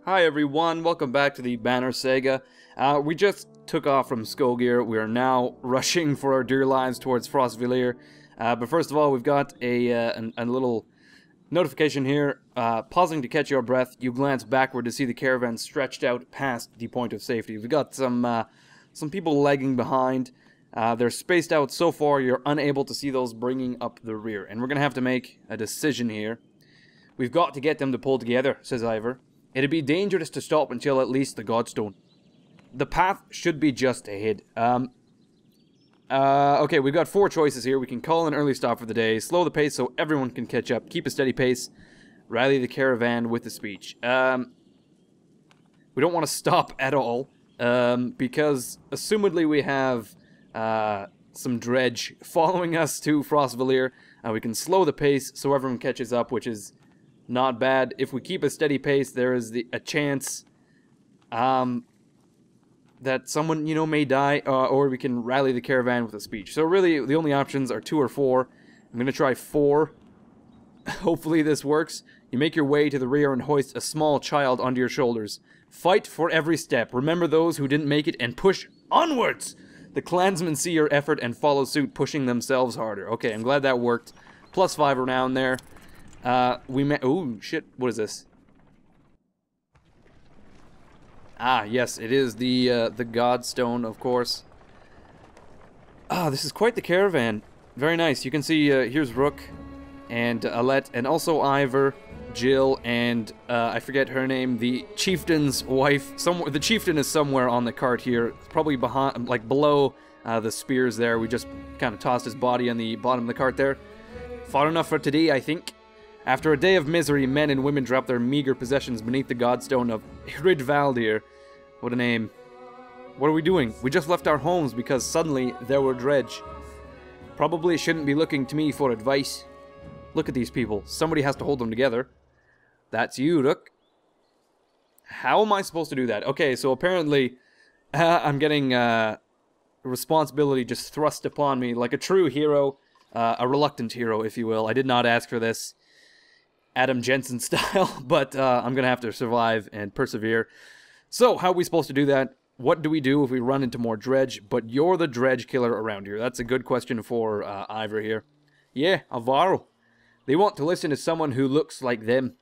Hi everyone, welcome back to the Banner Saga. We just took off from Skogr. We are now rushing for our dear lives towards Frostvellr. But first of all, we've got a little notification here. Pausing to catch your breath, you glance backward to see the caravan stretched out past the point of safety. We've got some people lagging behind. They're spaced out so far you're unable to see those bringing up the rear. And we're going to have to make a decision here. We've got to get them to pull together, says Iver. It'd be dangerous to stop until at least the Godstone. The path should be just ahead. Okay, we've got 4 choices here. We can call an early stop for the day, slow the pace so everyone can catch up, keep a steady pace, rally the caravan with the speech. We don't want to stop at all, because assumedly we have some dredge following us to Frostvellr. We can slow the pace so everyone catches up, which is not bad. If we keep a steady pace, there is a chance that someone, may die, or we can rally the caravan with a speech. So really, the only options are 2 or 4. I'm going to try 4. Hopefully this works. You make your way to the rear and hoist a small child onto your shoulders. Fight for every step. Remember those who didn't make it and push onwards! The clansmen see your effort and follow suit, pushing themselves harder. Okay, I'm glad that worked. +5 around there. Oh, shit, what is this? Ah, yes, it is the Godstone, of course. Ah, this is quite the caravan. Very nice. You can see, here's Rook, and Alette, and also Iver, Jill, and, I forget her name, the chieftain's wife. The chieftain is somewhere on the cart here, probably behind, like, below, the spears there. We just kind of tossed his body on the bottom of the cart there. Far enough for today, I think. After a day of misery, men and women drop their meager possessions beneath the Godstone of Frostvaler. What a name. What are we doing? We just left our homes because suddenly there were dredge. Probably shouldn't be looking to me for advice. Look at these people. Somebody has to hold them together. That's you, Rook. How am I supposed to do that? Okay, so apparently I'm getting responsibility just thrust upon me like a true hero. A reluctant hero, if you will. I did not ask for this. Adam Jensen style, but I'm going to have to survive and persevere. So, how are we supposed to do that? What do we do if we run into more dredge? But you're the dredge killer around here. That's a good question for Iver here. Yeah, Avaro. They want to listen to someone who looks like them.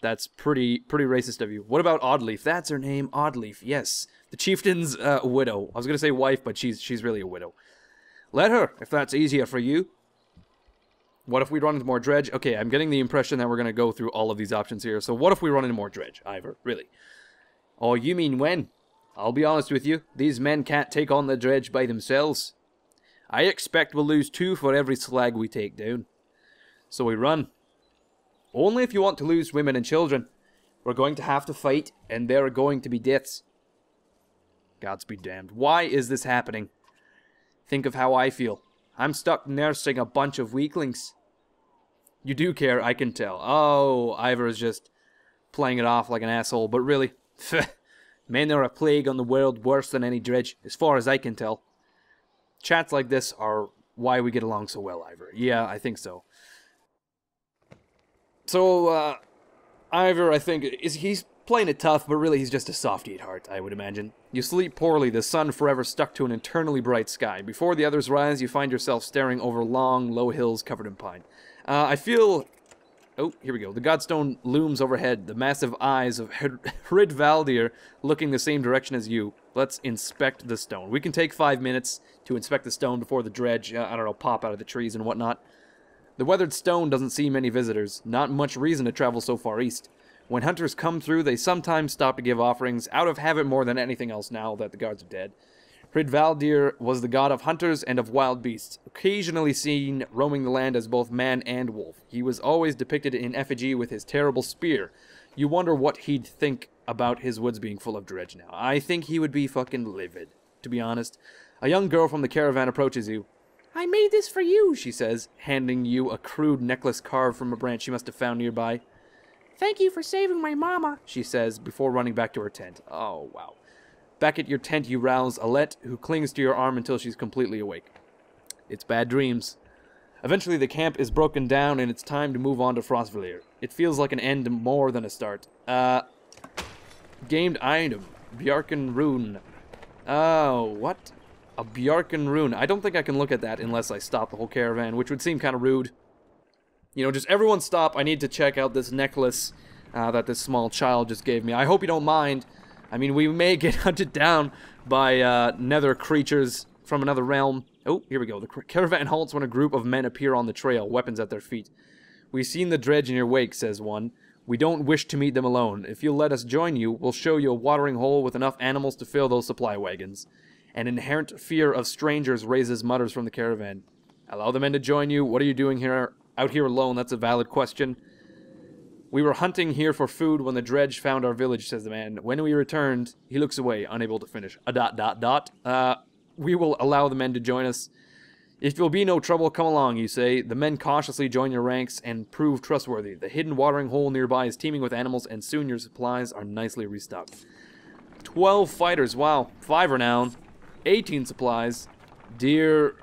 That's pretty racist of you. What about Oddlief? That's her name, Oddlief. Yes, the chieftain's widow. I was going to say wife, but she's really a widow. Let her, if that's easier for you. What if we run into more dredge? Okay, I'm getting the impression that we're going to go through all of these options here. So what if we run into more dredge, Iver? Really? Oh, you mean when? I'll be honest with you. These men can't take on the dredge by themselves. I expect we'll lose 2 for every slag we take down. So we run. Only if you want to lose women and children. We're going to have to fight, and there are going to be deaths. Gods be damned. Why is this happening? Think of how I feel. I'm stuck nursing a bunch of weaklings. You do care, I can tell. Oh, Iver is just playing it off like an asshole, but really, men are a plague on the world worse than any dredge, as far as I can tell. Chats like this are why we get along so well, Iver. Yeah, I think so. So, Iver, I think, he's playing it tough, but really he's just a softy at heart, I would imagine. You sleep poorly, the sun forever stuck to an eternally bright sky. Before the others rise, you find yourself staring over long, low hills covered in pine. I feel... Oh, here we go. The Godstone looms overhead, the massive eyes of Frostvaler looking the same direction as you. Let's inspect the stone. We can take 5 minutes to inspect the stone before the dredge, I don't know, pop out of the trees and whatnot. The weathered stone doesn't see many visitors. Not much reason to travel so far east. When hunters come through, they sometimes stop to give offerings, out of habit more than anything else now that the guards are dead. Frostvaler was the god of hunters and of wild beasts, occasionally seen roaming the land as both man and wolf. He was always depicted in effigy with his terrible spear. You wonder what he'd think about his woods being full of dredge now. I think he would be fucking livid, to be honest. A young girl from the caravan approaches you. I made this for you, she says, handing you a crude necklace carved from a branch she must have found nearby. Thank you for saving my mama, she says, before running back to her tent. Oh, wow. Back at your tent, you rouse Alette, who clings to your arm until she's completely awake. It's bad dreams. Eventually, the camp is broken down, and it's time to move on to Frostvellr. It feels like an end more than a start. Gained item. Bjarken rune. Oh, what? A Bjarken rune. I don't think I can look at that unless I stop the whole caravan, which would seem kind of rude. You know, just everyone stop. I need to check out this necklace that this small child just gave me. I hope you don't mind. I mean, we may get hunted down by nether creatures from another realm. Oh, here we go. The caravan halts when a group of men appear on the trail, weapons at their feet. We've seen the dredge in your wake, says one. We don't wish to meet them alone. If you'll let us join you, we'll show you a watering hole with enough animals to fill those supply wagons. An inherent fear of strangers raises mutters from the caravan. Allow the men to join you. What are you doing here, out here alone? That's a valid question. We were hunting here for food when the dredge found our village, says the man. When we returned, he looks away, unable to finish. We will allow the men to join us. If you'll be no trouble, come along, you say. The men cautiously join your ranks and prove trustworthy. The hidden watering hole nearby is teeming with animals, and soon your supplies are nicely restocked. 12 fighters, wow. 5 renown. 18 supplies. Dear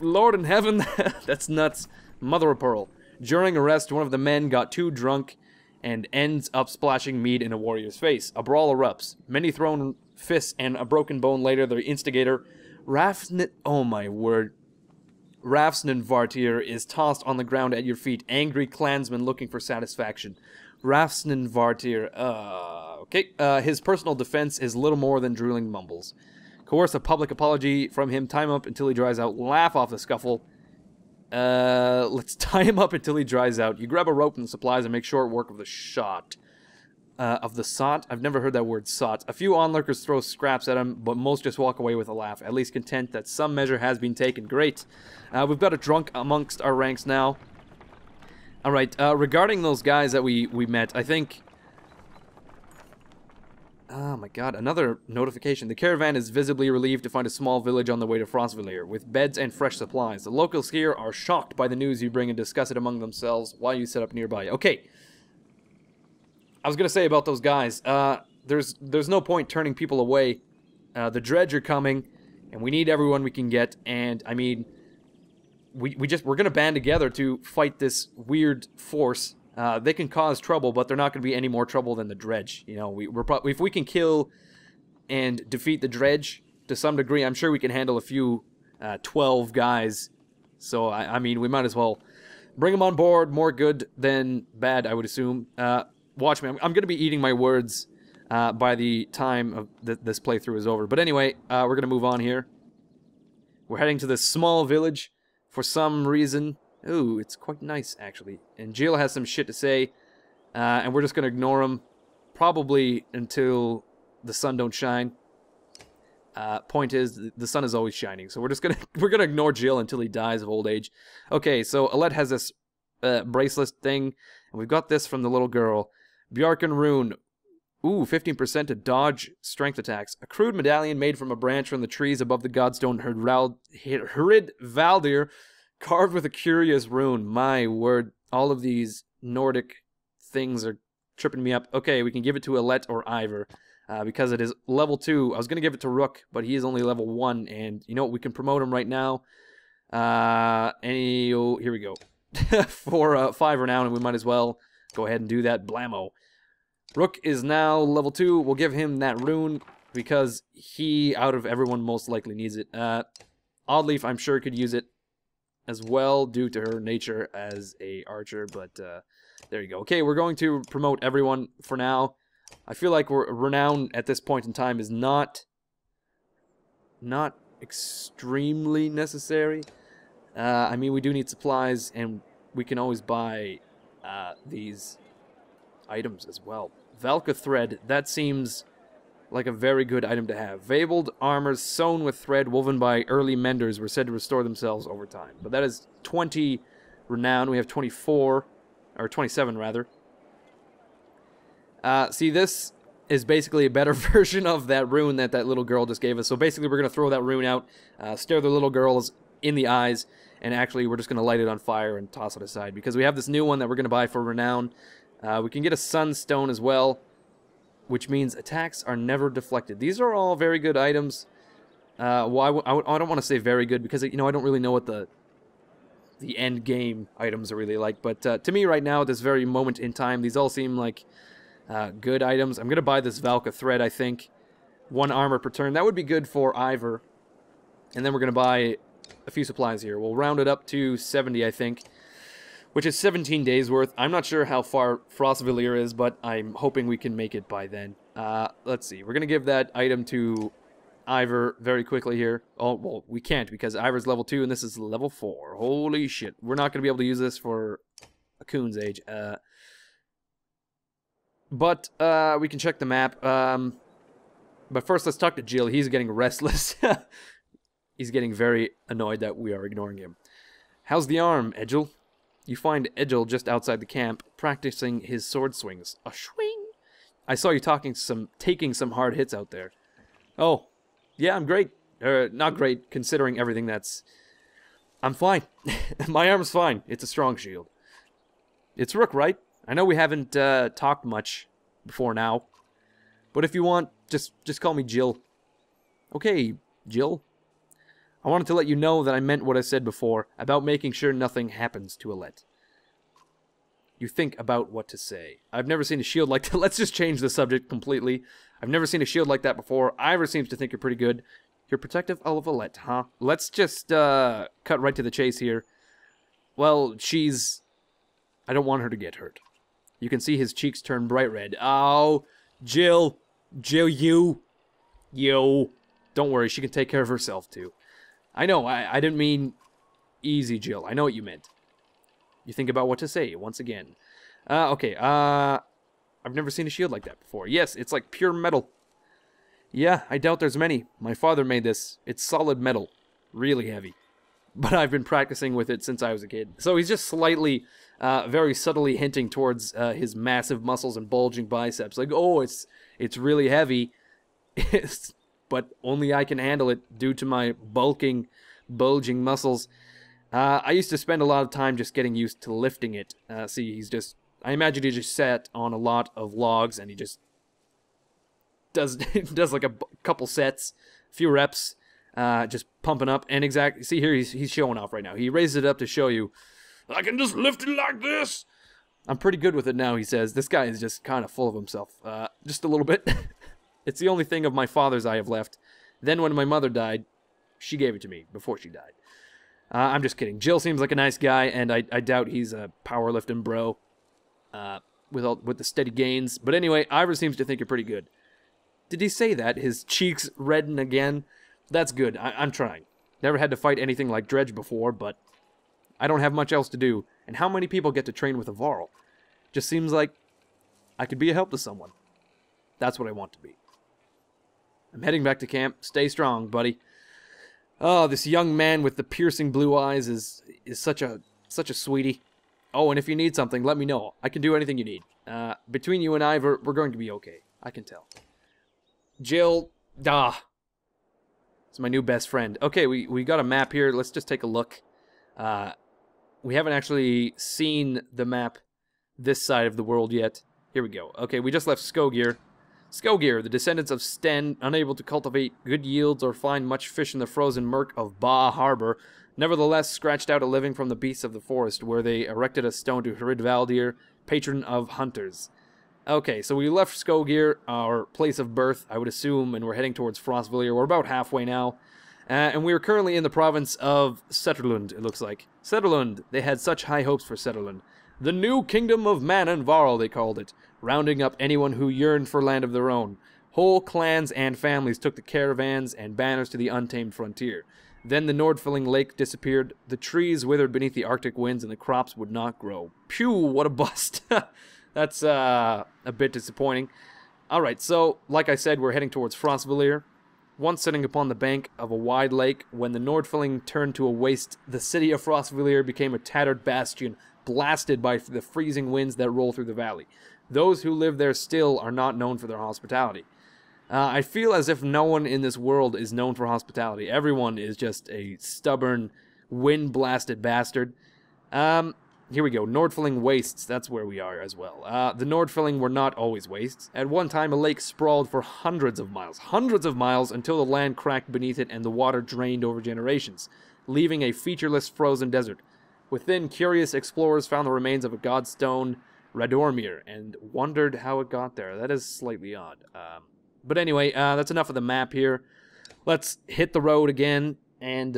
Lord in heaven, that's nuts. Mother of pearl. During a rest, one of the men got too drunk and ends up splashing mead in a warrior's face. A brawl erupts. Many thrown fists and a broken bone later, the instigator, oh my word. Rafsnenvartir is tossed on the ground at your feet, angry clansman looking for satisfaction. Rafsnenvartir, okay. His personal defense is little more than drooling mumbles. Coerce a public apology from him, tie him up until he dries out, laugh off the scuffle. Let's tie him up until he dries out. You grab a rope and supplies and make short work of the shot. Of the sot? I've never heard that word, sot. A few onlookers throw scraps at him, but most just walk away with a laugh, at least content that some measure has been taken. Great. We've got a drunk amongst our ranks now. Alright, regarding those guys that we met, I think... Oh my god, another notification. The caravan is visibly relieved to find a small village on the way to Frostvellr, with beds and fresh supplies. The locals here are shocked by the news you bring and discuss it among themselves while you set up nearby. Okay. I was gonna say about those guys, there's no point turning people away. The dredge are coming, and we need everyone we can get, and, I mean, we're gonna band together to fight this weird force. They can cause trouble, but they're not gonna be any more trouble than the dredge. You know, if we can kill and defeat the dredge to some degree, I'm sure we can handle a few 12 guys. So, I mean, we might as well bring them on board. More good than bad, I would assume. Watch me. I'm going to be eating my words by the time of this playthrough is over. But anyway, we're going to move on here. We're heading to this small village for some reason. Ooh, it's quite nice, actually. And Jill has some shit to say, and we're just going to ignore him probably until the sun don't shine. Point is, the sun is always shining, so we're gonna ignore Jill until he dies of old age. Okay, so Alette has this bracelet thing, and we've got this from the little girl. Bjarken rune. Ooh, 15% to dodge strength attacks. A crude medallion made from a branch from the trees above the Godstone Valdir, carved with a curious rune. My word, all of these Nordic things are tripping me up. Okay, we can give it to Alette or Iver, because it is level 2. I was going to give it to Rook, but he is only level 1, and you know what, we can promote him right now. Here we go. For 5 renown, and we might as well go ahead and do that. Blammo. Rook is now level 2. We'll give him that rune because he, out of everyone, most likely needs it. Oddlief, I'm sure, could use it as well due to her nature as a archer, but there you go. Okay, we're going to promote everyone for now. I feel like renown at this point in time is not extremely necessary. I mean, we do need supplies, and we can always buy these items as well. Valka thread, that seems like a very good item to have. Fabled armors sewn with thread woven by early menders were said to restore themselves over time. But that is 20 renown. We have 24, or 27 rather. See, this is basically a better version of that rune that little girl just gave us. So basically we're going to throw that rune out, stare the little girls in the eyes, and actually we're just going to light it on fire and toss it aside. Because we have this new one that we're going to buy for renown. We can get a sunstone as well, which means attacks are never deflected. These are all very good items. Well, I don't want to say very good because, you know, I don't really know what the end game items are really like. But to me right now, at this very moment in time, these all seem like Good items. I'm going to buy this Valka thread, I think. 1 armor per turn. That would be good for Iver. And then we're going to buy a few supplies here. We'll round it up to 70, I think. Which is 17 days worth. I'm not sure how far Frostvellr is, but I'm hoping we can make it by then. Let's see. We're going to give that item to Iver very quickly here. Oh, well, we can't because Iver's level 2 and this is level 4. Holy shit. We're not going to be able to use this for a coon's age. But we can check the map. But first, let's talk to Jill. He's getting restless. He's getting very annoyed that we are ignoring him. How's the arm, Edgel? You find Edgel just outside the camp, practicing his sword swings. A swing? I saw you taking some hard hits out there. Oh, yeah, I'm great. Not great, considering everything that's... I'm fine. My arm's fine. It's a strong shield. It's Rook, right? I know we haven't talked much before now. But if you want, just call me Jill. Okay, Jill. I wanted to let you know that I meant what I said before, about making sure nothing happens to Alette. You think about what to say. I've never seen a shield like that. Let's just change the subject completely. I've never seen a shield like that before. Iver seems to think you're pretty good. You're protective of Alette, huh? Let's just cut right to the chase here. Well, she's... I don't want her to get hurt. You can see his cheeks turn bright red. Oh, Jill. Jill, you. Don't worry, she can take care of herself, too. I know, I didn't mean easy, Jill. I know what you meant. You think about what to say, once again. Okay, I've never seen a shield like that before. Yes, it's like pure metal. Yeah, I doubt there's many. My father made this. It's solid metal. Really heavy. But I've been practicing with it since I was a kid. So he's just slightly, very subtly hinting towards his massive muscles and bulging biceps. Like, oh, it's really heavy. But only I can handle it due to my bulging muscles. I used to spend a lot of time just getting used to lifting it. See, he's just... I imagine he just sat on a lot of logs and he just does like a couple sets, a few reps, just pumping up. And exactly, see here, he's showing off right now. He raises it up to show you, I can just lift it like this. I'm pretty good with it now, he says. This guy is just kind of full of himself. Just a little bit. It's the only thing of my father's I have left. Then when my mother died, she gave it to me before she died. I'm just kidding. Jill seems like a nice guy, and I doubt he's a powerlifting bro with the steady gains. But anyway, Iver seems to think you're pretty good. Did he say that? His cheeks redden again? That's good. I'm trying. Never had to fight anything like Dredge before, but I don't have much else to do. And how many people get to train with a Varl? Just seems like I could be a help to someone. That's what I want to be. I'm heading back to camp. Stay strong, buddy. Oh, this young man with the piercing blue eyes is such a sweetie. Oh, and if you need something, let me know. I can do anything you need. Between you and I, we're going to be okay. I can tell. Jill, it's my new best friend. Okay, we got a map here. Let's just take a look. We haven't actually seen the map this side of the world yet. Here we go. Okay, we just left Skogr. Skogr, the descendants of Sten, unable to cultivate good yields or find much fish in the frozen murk of Ba Harbor, nevertheless scratched out a living from the beasts of the forest, where they erected a stone to Hridvaldir, patron of hunters. Okay, so we left Skogr, our place of birth, I would assume, and we're heading towards Frostvellr. We're about halfway now. And we are currently in the province of Setterlund, it looks like. Setterlund, they had such high hopes for Setterlund. The new kingdom of man and Varl, they called it, rounding up anyone who yearned for land of their own. Whole clans and families took the caravans and banners to the untamed frontier. Then the Nordfelling lake disappeared, the trees withered beneath the Arctic winds, and the crops would not grow. Phew, what a bust. That's a bit disappointing. Alright, so, like I said, we're heading towards Frostvellr. Once sitting upon the bank of a wide lake, when the Nordfelling turned to a waste, the city of Frostvellr became a tattered bastion, blasted by the freezing winds that roll through the valley. Those who live there still are not known for their hospitality. I feel as if no one in this world is known for hospitality. Everyone is just a stubborn, wind-blasted bastard. Here we go. Nordfelling wastes. That's where we are as well. The Nordfelling were not always wastes. At one time, a lake sprawled for hundreds of miles, until the land cracked beneath it and the water drained over generations, leaving a featureless frozen desert. Within, curious explorers found the remains of a Godstone, Radormir and wondered how it got there. That is slightly odd. But anyway, that's enough of the map here. Let's hit the road again and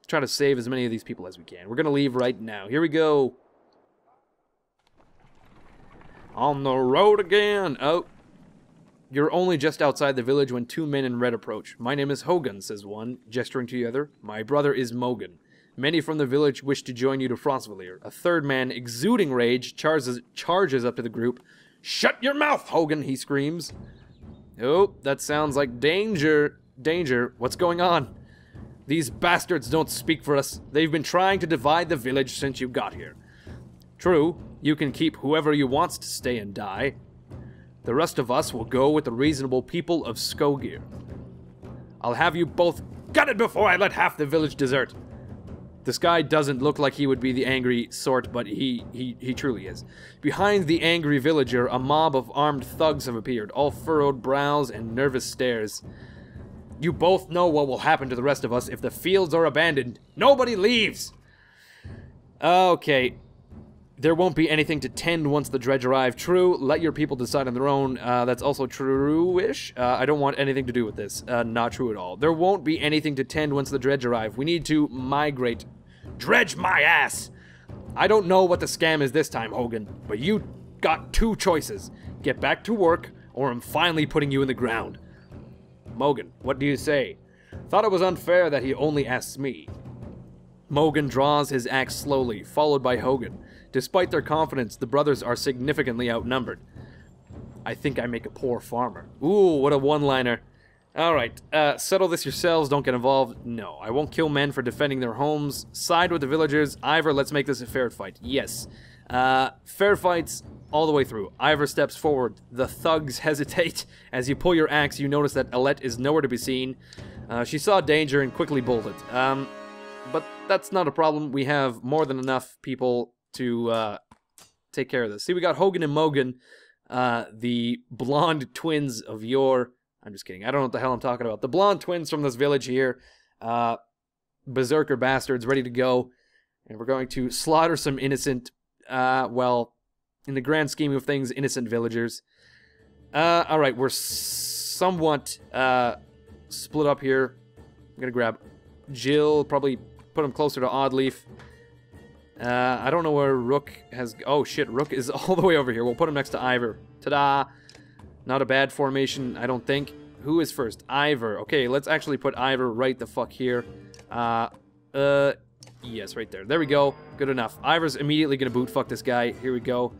try to save as many of these people as we can. We're going to leave right now. Here we go. On the road again. Oh. You're only just outside the village when 2 men in red approach. My name is Hogan, says one, gesturing to the other. My brother is Mogan. Many from the village wish to join you to Frostvellr. A third man, exuding rage, charges up to the group. Shut your mouth, Hogan, he screams. Oh, that sounds like danger. Danger. What's going on? These bastards don't speak for us. They've been trying to divide the village since you got here. True, you can keep whoever you want to stay and die. The rest of us will go with the reasonable people of Skogr. I'll have you both gutted before I let half the village desert. This guy doesn't look like he would be the angry sort, but he truly is. Behind the angry villager, a mob of armed thugs have appeared, all furrowed brows and nervous stares. You both know what will happen to the rest of us if the fields are abandoned. Nobody leaves! Okay. There won't be anything to tend once the dredge arrive. True, let your people decide on their own. That's also true-ish. I don't want anything to do with this. Not true at all. There won't be anything to tend once the dredge arrive. We need to migrate. Dredge my ass! I don't know what the scam is this time, Hogan, but you got 2 choices. Get back to work, or I'm finally putting you in the ground. Mogan, what do you say? Thought it was unfair that he only asks me. Mogan draws his axe slowly, followed by Hogan. Despite their confidence, the brothers are significantly outnumbered. I think I make a poor farmer. Ooh, what a one-liner. Alright, settle this yourselves, don't get involved. No, I won't kill men for defending their homes. Side with the villagers. Iver, let's make this a fair fight. Yes. Fair fights all the way through. Iver steps forward. The thugs hesitate. As you pull your axe, you notice that Alette is nowhere to be seen. She saw danger and quickly bolted. But that's not a problem. We have more than enough people to take care of this. See, we got Hogan and Mogan, the blonde twins of yore. I'm just kidding. I don't know what the hell I'm talking about. The blonde twins from this village here. Berserker bastards ready to go. And we're going to slaughter some innocent, well, in the grand scheme of things, innocent villagers. Alright, we're somewhat split up here. I'm going to grab Jill, probably put him closer to Oddlief. I don't know where Rook has... Oh, shit, Rook is all the way over here. We'll put him next to Iver. Ta-da! Not a bad formation, I don't think. Who is first? Iver. Okay, let's actually put Iver right the fuck here. Yes, right there. There we go. Good enough. Iver's immediately gonna boot fuck this guy. Here we go.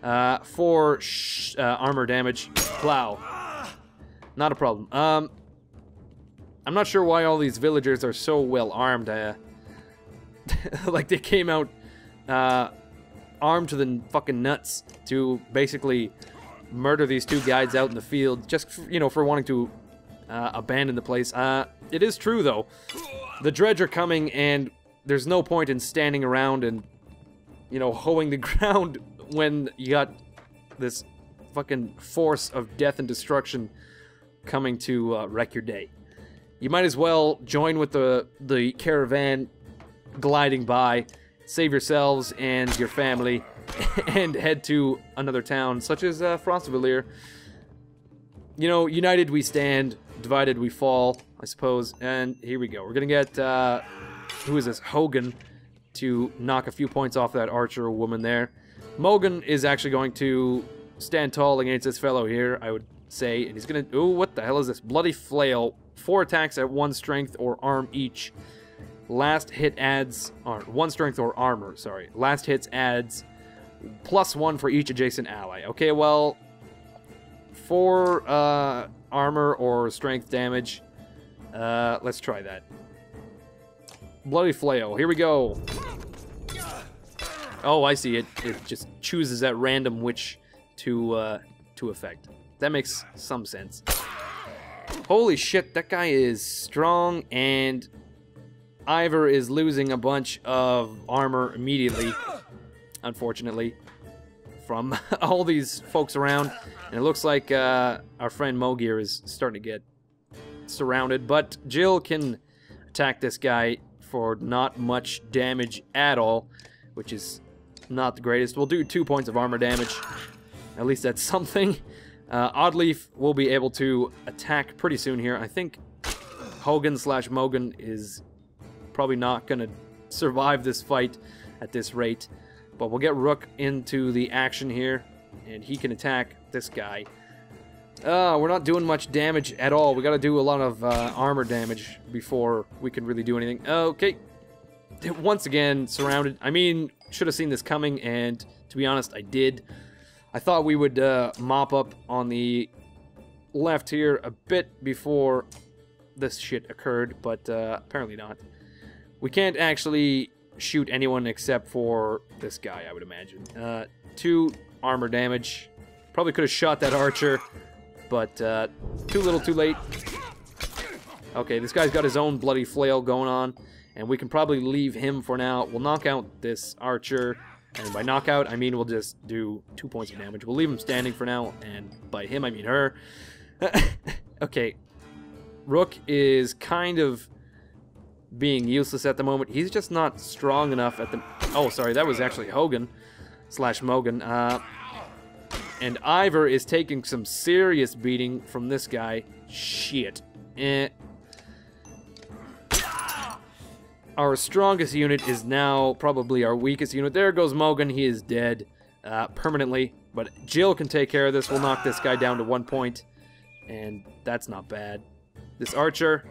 For armor damage. Plow. Not a problem. I'm not sure why all these villagers are so well armed. Like they came out armed to the fucking nuts to basically murder these 2 guides out in the field, just for, you know, for wanting to abandon the place. It is true though. The dredge are coming, and there's no point in standing around and, you know, hoeing the ground when you got this fucking force of death and destruction coming to wreck your day. You might as well join with the caravan gliding by, save yourselves and your family, and head to another town, such as Frostvellr. You know, united we stand, divided we fall, I suppose. And here we go. We're gonna get, who is this? Hogan, to knock a few points off that archer woman there. Mogan is actually going to stand tall against this fellow here, I would say. And he's gonna... Ooh, what the hell is this? Bloody Flail. 4 attacks at 1 strength or arm each. Last hit adds... Or 1 strength or armor, sorry. Last hits adds +1 for each adjacent ally. Okay, well... 4 armor or strength damage. Let's try that. Bloody Flail. Here we go. Oh, I see. It just chooses at random which to affect. That makes some sense. Holy shit, that guy is strong, and Iver is losing a bunch of armor immediately, unfortunately, from all these folks around. And it looks like our friend Mogir is starting to get surrounded, but Jill can attack this guy for not much damage at all, which is not the greatest. We'll do 2 points of armor damage. At least that's something. Oddlief will be able to attack pretty soon here. I think Hogan/Mogan is probably not going to survive this fight at this rate. But we'll get Rook into the action here, and he can attack this guy. We're not doing much damage at all. We got to do a lot of armor damage before we can really do anything. Okay. Once again, surrounded. I mean, should have seen this coming, and to be honest, I did. I thought we would mop up on the left here a bit before this shit occurred, but apparently not. We can't actually shoot anyone except for this guy, I would imagine. 2 armor damage. Probably could have shot that archer, but too little, too late. Okay, this guy's got his own bloody flail going on, and we can probably leave him for now. We'll knock out this archer, and by knockout, I mean we'll just do 2 points of damage. We'll leave him standing for now, and by him, I mean her. Okay, Rook is kind of being useless at the moment. He's just not strong enough at the... Oh, sorry, that was actually Hogan/Mogan. And Iver is taking some serious beating from this guy. Shit. Our strongest unit is now probably our weakest unit. There goes Mogan. He is dead permanently. But Jill can take care of this. We'll knock this guy down to 1 point. And that's not bad. This archer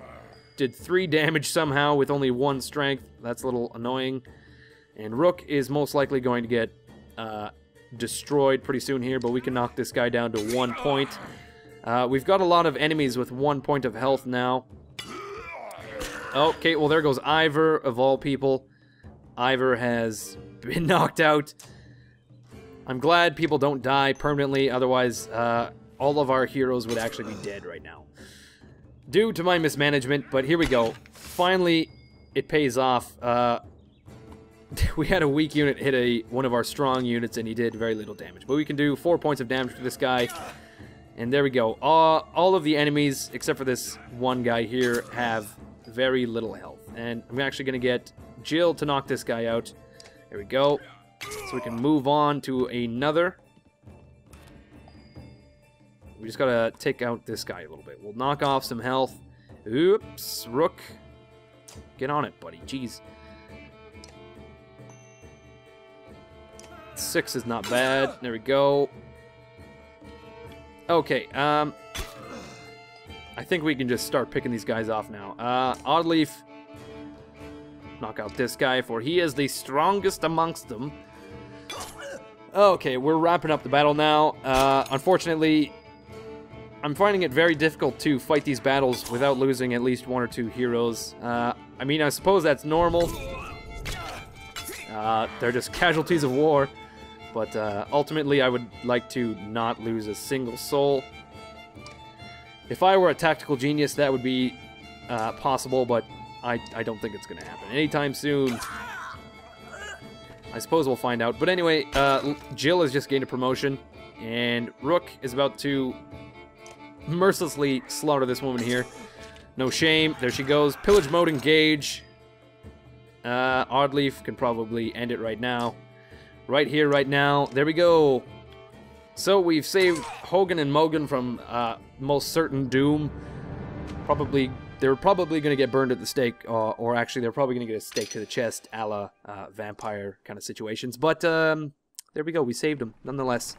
did 3 damage somehow with only 1 strength. That's a little annoying. And Rook is most likely going to get destroyed pretty soon here, but we can knock this guy down to 1 point. We've got a lot of enemies with 1 point of health now. Okay, well there goes Iver, of all people. Iver has been knocked out. I'm glad people don't die permanently, otherwise all of our heroes would actually be dead right now. Due to my mismanagement, but here we go. Finally, it pays off. We had a weak unit hit one of our strong units, and he did very little damage. But we can do 4 points of damage to this guy. And there we go. All of the enemies, except for this one guy here, have very little health. And I'm actually going to get Jill to knock this guy out. There we go. So we can move on to another. We just got to take out this guy a little bit. We'll knock off some health. Oops. Rook. Get on it, buddy. Jeez. 6 is not bad. There we go. Okay, I think we can just start picking these guys off now. Oddlief. Knock out this guy, for he is the strongest amongst them. Okay, we're wrapping up the battle now. Unfortunately, I'm finding it very difficult to fight these battles without losing at least 1 or 2 heroes. I mean, I suppose that's normal. They're just casualties of war. But ultimately, I would like to not lose a single soul. If I were a tactical genius, that would be possible, but I don't think it's going to happen anytime soon. I suppose we'll find out. But anyway, Jill has just gained a promotion, and Rook is about to mercilessly slaughter this woman here. No shame. There she goes. Pillage mode engage. Oddlief can probably end it right now. Right here, right now. There we go. So we've saved Hogan and Mogan from most certain doom. They're probably going to get burned at the stake, or actually they're probably going to get a stake to the chest, a la vampire kind of situations. But there we go. We saved them, nonetheless.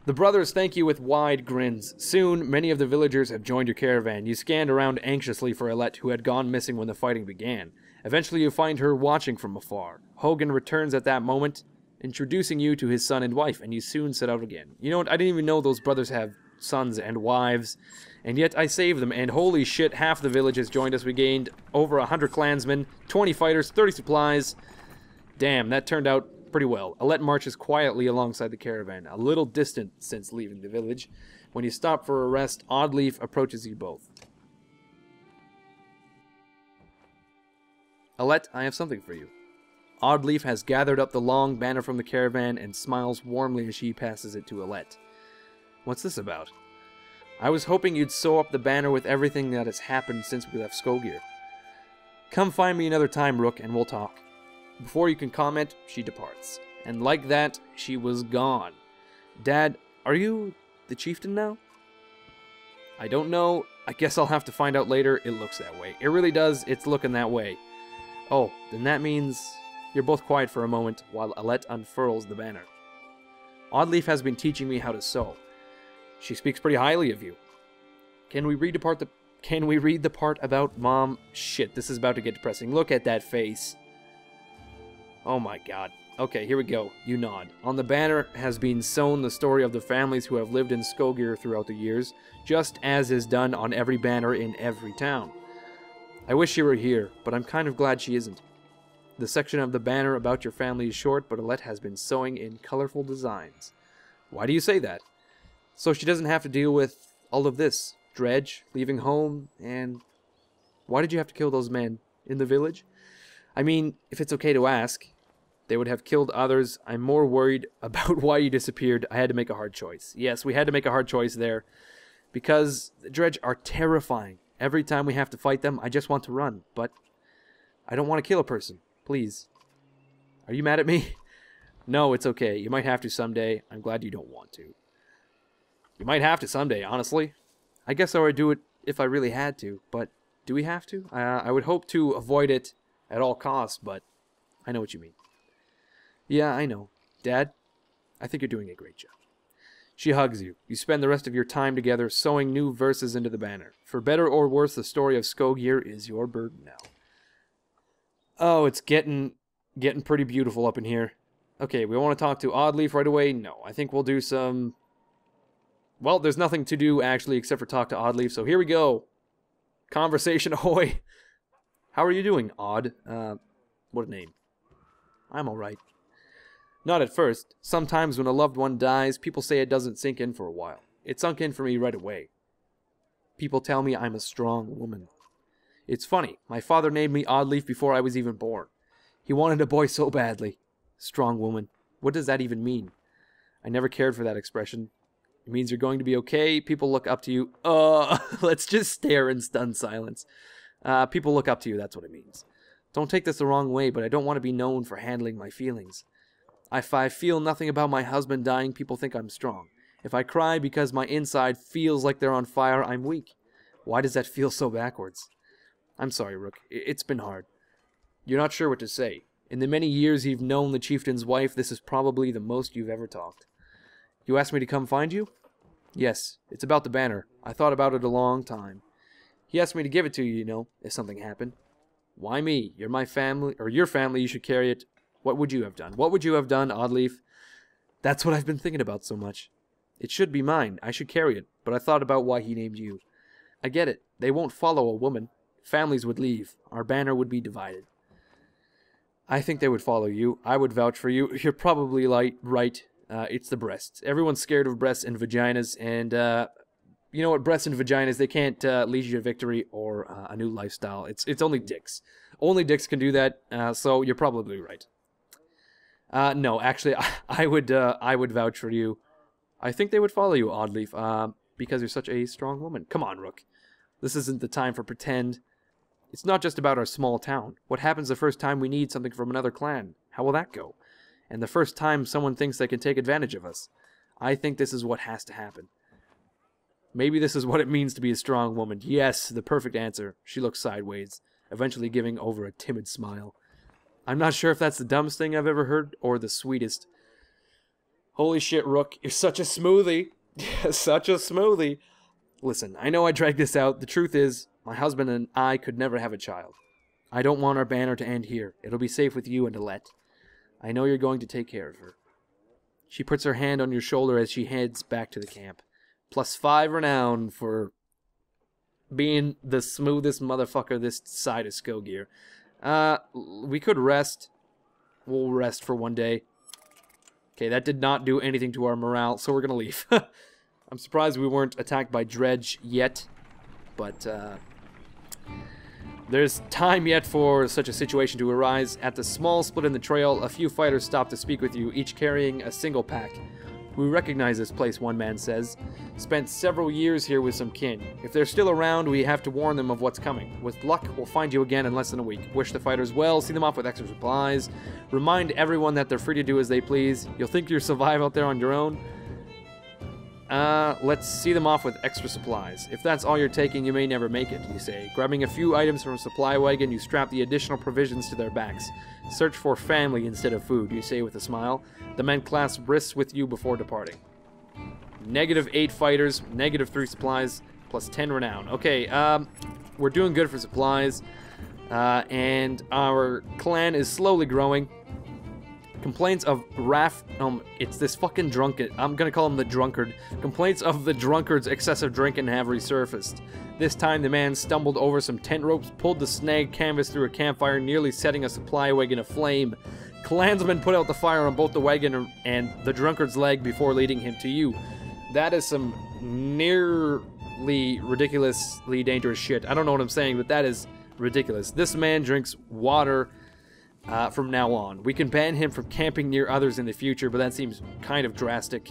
The brothers thank you with wide grins. Soon, many of the villagers have joined your caravan. You scanned around anxiously for Alette, who had gone missing when the fighting began. Eventually, you find her watching from afar. Hogan returns at that moment, introducing you to his son and wife, and you soon set out again. You know what? I didn't even know those brothers have sons and wives, and yet I saved them, and holy shit, half the village has joined us. We gained over 100 clansmen, 20 fighters, 30 supplies. Damn, that turned out pretty well. Alette marches quietly alongside the caravan, a little distant since leaving the village. When you stop for a rest, Oddlief approaches you both. Alette, I have something for you. Oddlief has gathered up the long banner from the caravan and smiles warmly as she passes it to Alette. What's this about? I was hoping you'd sew up the banner with everything that has happened since we left Skogr. Come find me another time, Rook, and we'll talk. Before you can comment, she departs. And like that, she was gone. Dad, are you the chieftain now? I don't know. I guess I'll have to find out later. It looks that way. It really does. It's looking that way. Oh, then that means you're both quiet for a moment while Alette unfurls the banner. Oddlief has been teaching me how to sew. She speaks pretty highly of you. Can we read the part about Mom? Shit, this is about to get depressing. Look at that face. Oh my god. Okay, here we go. You nod. On the banner has been sewn the story of the families who have lived in Skogr throughout the years, just as is done on every banner in every town. I wish she were here, but I'm kind of glad she isn't. The section of the banner about your family is short, but Alette has been sewing in colorful designs. Why do you say that? So she doesn't have to deal with all of this. Dredge, leaving home, and... Why did you have to kill those men? In the village? I mean, if it's okay to ask... They would have killed others. I'm more worried about why you disappeared. I had to make a hard choice. Yes, we had to make a hard choice there. Because the Dredge are terrifying. Every time we have to fight them, I just want to run. But I don't want to kill a person. Please. Are you mad at me? No, it's okay. You might have to someday. I'm glad you don't want to. You might have to someday, honestly. I guess I would do it if I really had to. But do we have to? I would hope to avoid it at all costs, but I know what you mean. Yeah, I know. Dad, I think you're doing a great job. She hugs you. You spend the rest of your time together sewing new verses into the banner. For better or worse, the story of Skogr is your burden now. Oh, it's getting pretty beautiful up in here. Okay, we want to talk to Oddlief right away? No, I think we'll do some... Well, there's nothing to do, actually, except for talk to Oddlief, so here we go. Conversation ahoy. How are you doing, Odd? What a name. I'm alright. Not at first. Sometimes when a loved one dies, people say it doesn't sink in for a while. It sunk in for me right away. People tell me I'm a strong woman. It's funny. My father named me Oddlief before I was even born. He wanted a boy so badly. Strong woman. What does that even mean? I never cared for that expression. It means you're going to be okay. People look up to you. Let's just stare in stunned silence. People look up to you. That's what it means. Don't take this the wrong way, but I don't want to be known for handling my feelings. If I feel nothing about my husband dying, people think I'm strong. If I cry because my inside feels like they're on fire, I'm weak. Why does that feel so backwards? I'm sorry, Rook. It's been hard. You're not sure what to say. In the many years you've known the chieftain's wife, this is probably the most you've ever talked. You asked me to come find you? Yes. It's about the banner. I thought about it a long time. He asked me to give it to you, you know, if something happened. Why me? You're my family, or your family, you should carry it. What would you have done? What would you have done, Oddlief? That's what I've been thinking about so much. It should be mine. I should carry it. But I thought about why he named you. I get it. They won't follow a woman. Families would leave. Our banner would be divided. I think they would follow you. I would vouch for you. You're probably right. It's the breasts. Everyone's scared of breasts and vaginas. And, you know what? Breasts and vaginas, they can't lead you to victory or a new lifestyle. It's only dicks. Only dicks can do that. So you're probably right. No, actually, I would vouch for you. I think they would follow you, Oddlief, because you're such a strong woman. Come on, Rook. This isn't the time for pretend. It's not just about our small town. What happens the first time we need something from another clan? How will that go? And the first time someone thinks they can take advantage of us? I think this is what has to happen. Maybe this is what it means to be a strong woman. Yes, the perfect answer. She looks sideways, eventually giving over a timid smile. I'm not sure if that's the dumbest thing I've ever heard, or the sweetest. Holy shit, Rook, you're such a smoothie. Such a smoothie. Listen, I know I dragged this out. The truth is, my husband and I could never have a child. I don't want our banner to end here. It'll be safe with you and Alette. I know you're going to take care of her. She puts her hand on your shoulder as she heads back to the camp. +5 renown for being the smoothest motherfucker this side of Skogr. We could rest. We'll rest for one day. Okay, that did not do anything to our morale, so we're gonna leave. I'm surprised we weren't attacked by Dredge yet, but there's time yet for such a situation to arise. At the small split in the trail, a few fighters stop to speak with you, each carrying a single pack. We recognize this place, one man says. Spent several years here with some kin. If they're still around, we have to warn them of what's coming. With luck, we'll find you again in less than a week. Wish the fighters well, see them off with extra supplies. Remind everyone that they're free to do as they please. You'll think you'll survive out there on your own. Let's see them off with extra supplies. If that's all you're taking, you may never make it, you say. Grabbing a few items from a supply wagon, you strap the additional provisions to their backs. Search for family instead of food, you say with a smile. The men clasp wrists with you before departing. -8 fighters, -3 supplies, plus 10 renown. Okay, we're doing good for supplies, and our clan is slowly growing. Complaints of it's this fucking drunkard. I'm gonna call him the Drunkard. Complaints of the Drunkard's excessive drinking have resurfaced. This time the man stumbled over some tent ropes, pulled the snag canvas through a campfire, nearly setting a supply wagon aflame. Clansmen put out the fire on both the wagon and the Drunkard's leg before leading him to you. That is some nearly ridiculously dangerous shit. I don't know what I'm saying, but that is ridiculous. This man drinks water from now on. We can ban him from camping near others in the future, but that seems kind of drastic.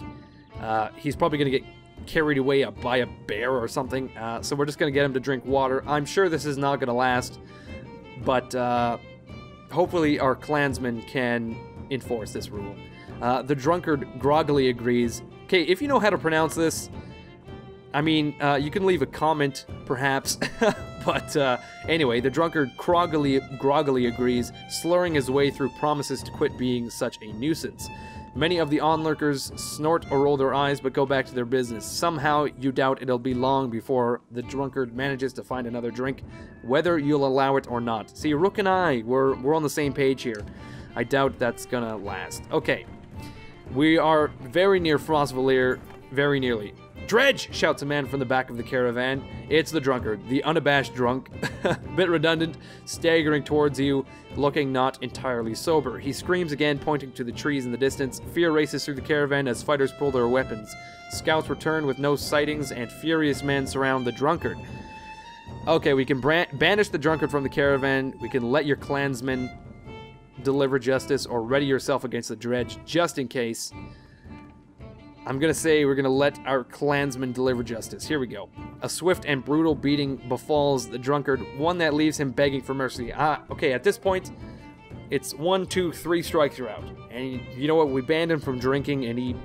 He's probably going to get carried away by a bear or something, so we're just going to get him to drink water. I'm sure this is not going to last, but hopefully our clansmen can enforce this rule. The Drunkard groggily agrees. Okay, if you know how to pronounce this, I mean, you can leave a comment, perhaps, but anyway, the Drunkard groggily agrees, slurring his way through promises to quit being such a nuisance. Many of the onlookers snort or roll their eyes, but go back to their business. Somehow, you doubt it'll be long before the Drunkard manages to find another drink, whether you'll allow it or not. See, Rook and I, we're on the same page here. I doubt that's gonna last. Okay, we are very near Frostvellr, very nearly. Dredge! Shouts a man from the back of the caravan. It's the Drunkard, the unabashed drunk, bit redundant, staggering towards you, looking not entirely sober. He screams again, pointing to the trees in the distance. Fear races through the caravan as fighters pull their weapons. Scouts return with no sightings, and furious men surround the Drunkard. Okay, we can banish the Drunkard from the caravan. We can let your clansmen deliver justice, or ready yourself against the Dredge, just in case. I'm gonna say we're gonna let our clansmen deliver justice. Here we go. A swift and brutal beating befalls the Drunkard, one that leaves him begging for mercy. Okay, at this point, it's 1, 2, 3 strikes you're out. And you know what? We banned him from drinking, and he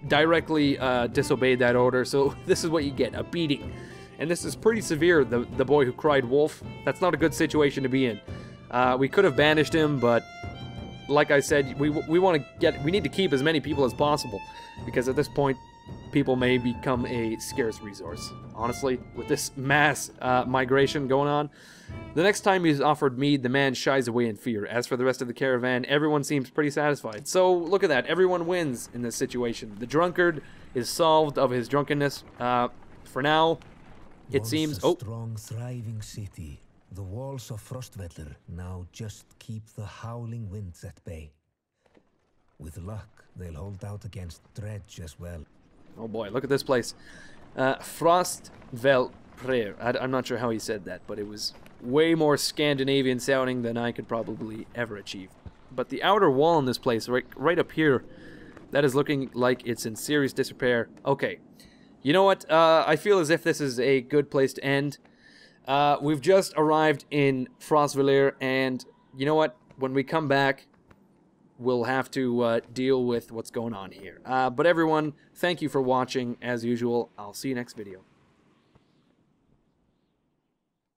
directly disobeyed that order, so this is what you get, a beating. And this is pretty severe, the boy who cried wolf. That's not a good situation to be in. We could have banished him, but like I said, we need to keep as many people as possible, because at this point, people may become a scarce resource. Honestly, with this mass migration going on, the next time he's offered mead, the man shies away in fear. As for the rest of the caravan, everyone seems pretty satisfied. So look at that, everyone wins in this situation. The Drunkard is solved of his drunkenness. For now, it seems. A strong, thriving city. The walls of Frostvellr now just keep the howling winds at bay. With luck, they'll hold out against Dredge as well. Oh boy, look at this place. Frostvellr. I'm not sure how he said that, but it was way more Scandinavian sounding than I could probably ever achieve. But the outer wall in this place, right up here, that is looking like it's in serious disrepair. Okay, you know what? I feel as if this is a good place to end. We've just arrived in Frostvellr, and you know what? When we come back, we'll have to deal with what's going on here. But everyone, thank you for watching, as usual. I'll see you next video.